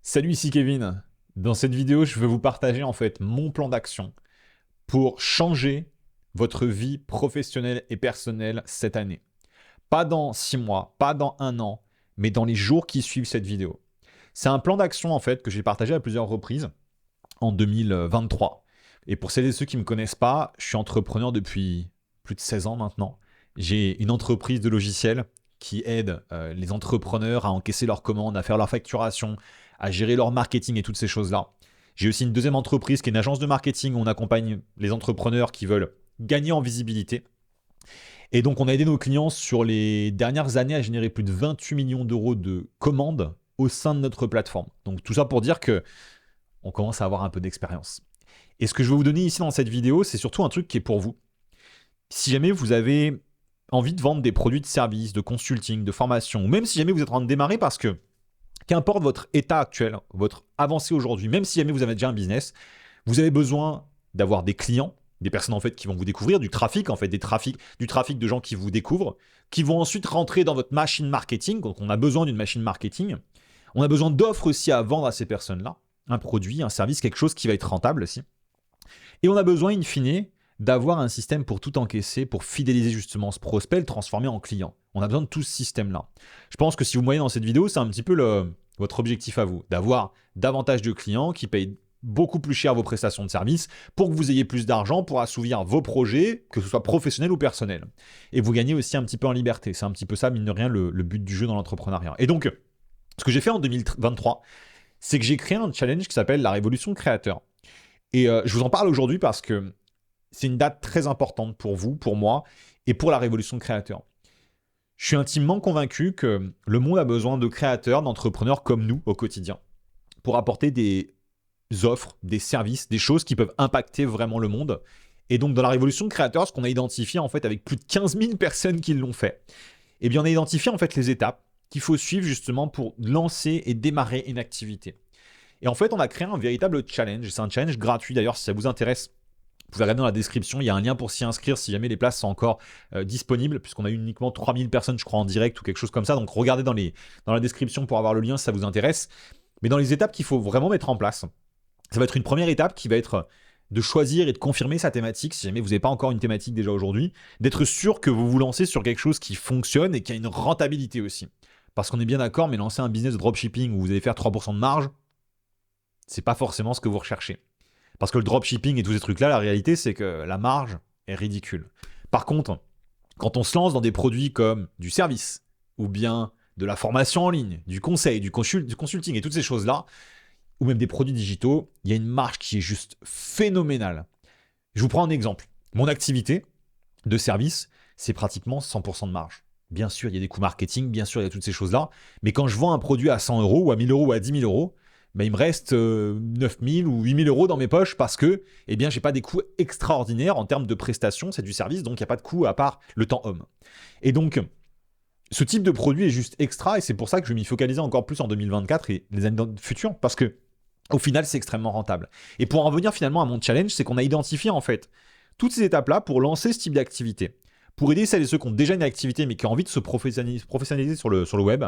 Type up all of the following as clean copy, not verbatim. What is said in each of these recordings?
Salut, ici Kevin. Dans cette vidéo, je vais vous partager en fait mon plan d'action pour changer votre vie professionnelle et personnelle cette année. Pas dans 6 mois, pas dans un an, mais dans les jours qui suivent cette vidéo. C'est un plan d'action en fait que j'ai partagé à plusieurs reprises en 2023. Et pour celles et ceux qui ne me connaissent pas, je suis entrepreneur depuis plus de 16 ans maintenant. J'ai une entreprise de logiciels qui aide les entrepreneurs à encaisser leurs commandes, à faire leur facturation, à gérer leur marketing et toutes ces choses-là. J'ai aussi une deuxième entreprise qui est une agence de marketing où on accompagne les entrepreneurs qui veulent gagner en visibilité. Et donc on a aidé nos clients sur les dernières années à générer plus de 28 millions d'euros de commandes au sein de notre plateforme. Donc tout ça pour dire que on commence à avoir un peu d'expérience. Et ce que je vais vous donner ici dans cette vidéo, c'est surtout un truc qui est pour vous. Si jamais vous avez envie de vendre des produits de service, de consulting, de formation, ou même si jamais vous êtes en train de démarrer parce que, qu'importe votre état actuel, votre avancée aujourd'hui, même si jamais vous avez déjà un business, vous avez besoin d'avoir des clients, des personnes en fait qui vont vous découvrir, du trafic en fait, du trafic de gens qui vous découvrent, qui vont ensuite rentrer dans votre machine marketing. Donc on a besoin d'une machine marketing. On a besoin d'offres aussi à vendre à ces personnes-là, un produit, un service, quelque chose qui va être rentable aussi. Et on a besoin, in fine, d'avoir un système pour tout encaisser, pour fidéliser justement ce prospect, le transformer en client. On a besoin de tout ce système-là. Je pense que si vous me voyez dans cette vidéo, c'est un petit peu votre objectif à vous, d'avoir davantage de clients qui payent beaucoup plus cher vos prestations de service pour que vous ayez plus d'argent pour assouvir vos projets, que ce soit professionnel ou personnel. Et vous gagnez aussi un petit peu en liberté. C'est un petit peu ça, mine de rien, le but du jeu dans l'entrepreneuriat. Et donc, ce que j'ai fait en 2023, c'est que j'ai créé un challenge qui s'appelle la Révolution Créateur. Et je vous en parle aujourd'hui parce que c'est une date très importante pour vous, pour moi et pour la révolution créateur. Je suis intimement convaincu que le monde a besoin de créateurs, d'entrepreneurs comme nous au quotidien pour apporter des offres, des services, des choses qui peuvent impacter vraiment le monde. Et donc dans la révolution créateur, ce qu'on a identifié en fait avec plus de 15 000 personnes qui l'ont fait, eh bien on a identifié en fait les étapes qu'il faut suivre justement pour lancer et démarrer une activité. Et en fait, on a créé un véritable challenge. C'est un challenge gratuit d'ailleurs si ça vous intéresse. Vous pouvez regarder dans la description, il y a un lien pour s'y inscrire si jamais les places sont encore disponibles, puisqu'on a eu uniquement 3000 personnes, je crois, en direct ou quelque chose comme ça. Donc regardez dans la description pour avoir le lien si ça vous intéresse. Mais dans les étapes qu'il faut vraiment mettre en place, ça va être une première étape qui va être de choisir et de confirmer sa thématique, si jamais vous n'avez pas encore une thématique déjà aujourd'hui, d'être sûr que vous vous lancez sur quelque chose qui fonctionne et qui a une rentabilité aussi. Parce qu'on est bien d'accord, mais lancer un business de dropshipping où vous allez faire 3% de marge, c'est pas forcément ce que vous recherchez. Parce que le dropshipping et tous ces trucs-là, la réalité, c'est que la marge est ridicule. Par contre, quand on se lance dans des produits comme du service, ou bien de la formation en ligne, du conseil, du consulting et toutes ces choses-là, ou même des produits digitaux, il y a une marge qui est juste phénoménale. Je vous prends un exemple. Mon activité de service, c'est pratiquement 100% de marge. Bien sûr, il y a des coûts marketing, bien sûr, il y a toutes ces choses-là, mais quand je vends un produit à 100 euros, ou à 1000 euros, ou à 10 000 euros, ben, il me reste 9 000 ou 8 000 euros dans mes poches parce que eh bien, j'ai pas des coûts extraordinaires en termes de prestations, c'est du service, donc il n'y a pas de coût à part le temps homme. Et donc, ce type de produit est juste extra et c'est pour ça que je vais m'y focaliser encore plus en 2024 et les années futures parce que au final, c'est extrêmement rentable. Et pour en revenir finalement à mon challenge, c'est qu'on a identifié en fait toutes ces étapes-là pour lancer ce type d'activité, pour aider celles et ceux qui ont déjà une activité mais qui ont envie de se professionnaliser sur le web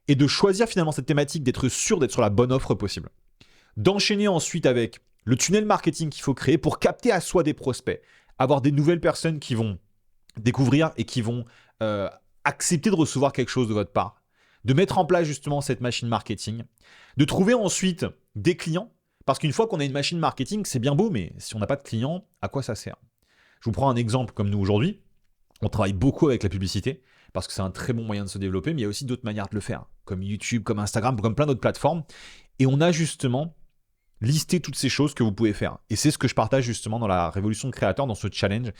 et de choisir finalement cette thématique, d'être sûr d'être sur la bonne offre possible. D'enchaîner ensuite avec le tunnel marketing qu'il faut créer pour capter à soi des prospects, avoir des nouvelles personnes qui vont découvrir et qui vont accepter de recevoir quelque chose de votre part, de mettre en place justement cette machine marketing, de trouver ensuite des clients, parce qu'une fois qu'on a une machine marketing, c'est bien beau, mais si on n'a pas de clients, à quoi ça sert? Je vous prends un exemple comme nous aujourd'hui. On travaille beaucoup avec la publicité parce que c'est un très bon moyen de se développer, mais il y a aussi d'autres manières de le faire, comme YouTube, comme Instagram, comme plein d'autres plateformes. Et on a justement listé toutes ces choses que vous pouvez faire. Et c'est ce que je partage justement dans la Révolution Créateur, dans ce challenge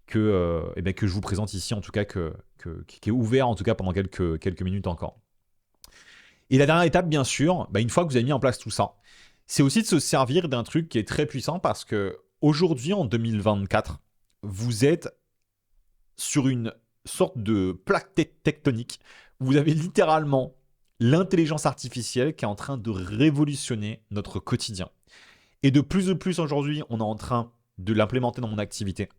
que je vous présente ici, en tout cas, qui est ouvert en tout cas pendant quelques minutes encore. Et la dernière étape, bien sûr, une fois que vous avez mis en place tout ça, c'est aussi de se servir d'un truc qui est très puissant parce que aujourd'hui, en 2024, vous êtes sur une sorte de plaque tectonique. Vous avez littéralement l'intelligence artificielle qui est en train de révolutionner notre quotidien. Et de plus en plus aujourd'hui, on est en train de l'implémenter dans mon activité.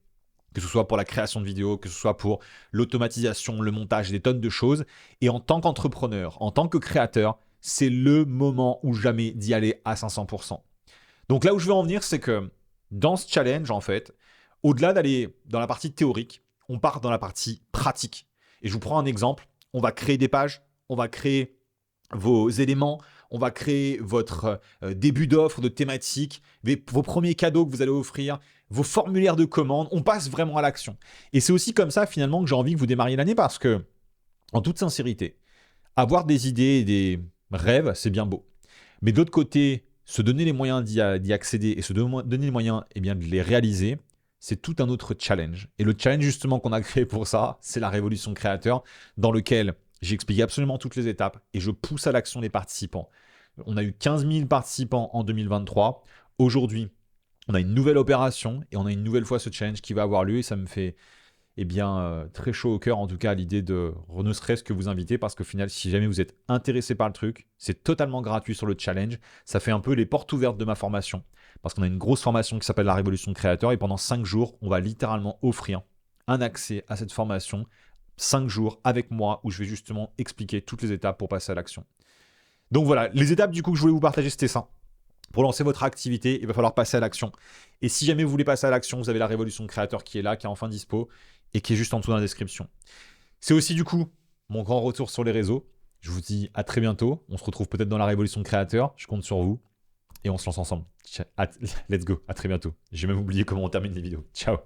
Que ce soit pour la création de vidéos, que ce soit pour l'automatisation, le montage, des tonnes de choses. Et en tant qu'entrepreneur, en tant que créateur, c'est le moment ou jamais d'y aller à 500%. Donc là où je veux en venir, c'est que dans ce challenge, en fait, au-delà d'aller dans la partie théorique, on part dans la partie pratique. Et je vous prends un exemple. On va créer des pages, on va créer vos éléments, on va créer votre début d'offre, de thématique, vos premiers cadeaux que vous allez offrir, vos formulaires de commande. On passe vraiment à l'action. Et c'est aussi comme ça, finalement, que j'ai envie que vous démarriez l'année parce que, en toute sincérité, avoir des idées et des rêves, c'est bien beau. Mais d'autre côté, se donner les moyens d'y accéder et se donner les moyens de les réaliser, c'est tout un autre challenge. Et le challenge justement qu'on a créé pour ça, c'est la Révolution Créateur, dans lequel j'ai expliqué absolument toutes les étapes et je pousse à l'action les participants. On a eu 15 000 participants en 2023. Aujourd'hui, on a une nouvelle opération et on a une nouvelle fois ce challenge qui va avoir lieu et ça me fait très chaud au cœur en tout cas à l'idée de ne serait-ce que vous inviter parce qu'au final, si jamais vous êtes intéressé par le truc, c'est totalement gratuit sur le challenge. Ça fait un peu les portes ouvertes de ma formation parce qu'on a une grosse formation qui s'appelle la Révolution Créateur et pendant 5 jours, on va littéralement offrir un accès à cette formation 5 jours avec moi où je vais justement expliquer toutes les étapes pour passer à l'action. Donc voilà, les étapes du coup que je voulais vous partager, c'était ça. Pour lancer votre activité, il va falloir passer à l'action. Et si jamais vous voulez passer à l'action, vous avez la Révolution Créateur qui est là, qui est enfin dispo et qui est juste en dessous dans la description. C'est aussi du coup mon grand retour sur les réseaux. Je vous dis à très bientôt. On se retrouve peut-être dans la Révolution Créateur. Je compte sur vous et on se lance ensemble. Let's go, à très bientôt. J'ai même oublié comment on termine les vidéos. Ciao.